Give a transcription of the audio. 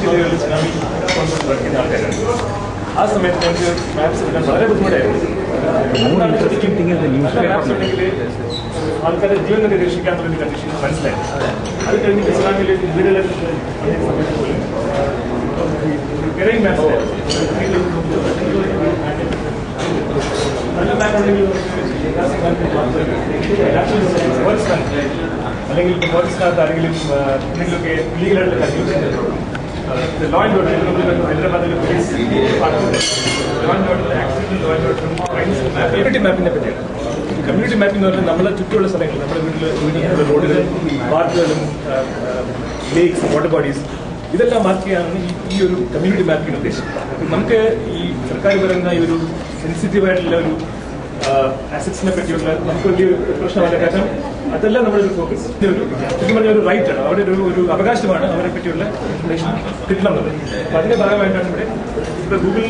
ജില്ലകളിൽ സുനാമി പഠിക്കുന്ന ആൾക്കാരാണ്. ആ സമയത്ത് ഞങ്ങൾക്ക് മാപ്സ് എടുക്കാൻ വളരെ ബുദ്ധിമുട്ടായിരുന്നു. മാപ്സ് ഉണ്ടെങ്കിൽ ആൾക്കാരെ ജീവൻ തന്നെ രക്ഷിക്കാന്നുള്ളൊരു കണ്ടീഷൻ മനസ്സിലായി. അത് കഴിഞ്ഞ് സുനാമിയിൽ വീടുകളിൽ സമയത്ത് പോലും കെറിങ് മാപ്സ് നല്ല മാപ്പ് ഉണ്ടെങ്കിൽ അല്ലെങ്കിൽ ഫോറസ്റ്റിനകത്ത് ആരെങ്കിലും എന്തെങ്കിലുമൊക്കെ ഇല്ലീഗലായിട്ടുള്ള കാര്യങ്ങൾ ലോ ആൻഡ് ഓർഡർ ഹൈദരാബാദിൽ police department law and order accident law and order community മാപ്പിനെ പറ്റിയാണ്. കമ്മ്യൂണിറ്റി മാപ്പിംഗ് എന്ന് പറഞ്ഞാൽ നമ്മളെ ചുറ്റുമുള്ള സ്ഥലങ്ങൾ, നമ്മുടെ വീട്ടിലുള്ള റോഡുകൾ, പാർക്കുകളും ലേക്സ്, വാട്ടർ ബോഡീസ് ഇതെല്ലാം മാർക്ക് ചെയ്യാനാണ് ഈ ഒരു കമ്മ്യൂണിറ്റി മാപ്പിംഗ് ഉദ്ദേശിക്കുന്നത്. നമുക്ക് ഈ സർക്കാർ പറയുന്ന ഈ ഒരു സെൻസിറ്റീവായിട്ടുള്ള ഒരു അസറ്റ്സിനെ പറ്റിയുള്ള നമുക്ക് വലിയൊരു പ്രശ്നമല്ല. കാരണം അതെല്ലാം നമ്മുടെ ഒരു ഫോക്കസ്. ശരിക്കും പറഞ്ഞ ഒരു റൈറ്റ് ആണ്, അവിടെ ഒരു അവകാശമാണ് അവരെ പറ്റിയുള്ള ഇൻഫർമേഷൻ കിട്ടണമെന്നത്. അപ്പൊ അതിന്റെ ഭാഗമായിട്ടാണ് ഇവിടെ ഗൂഗിൾ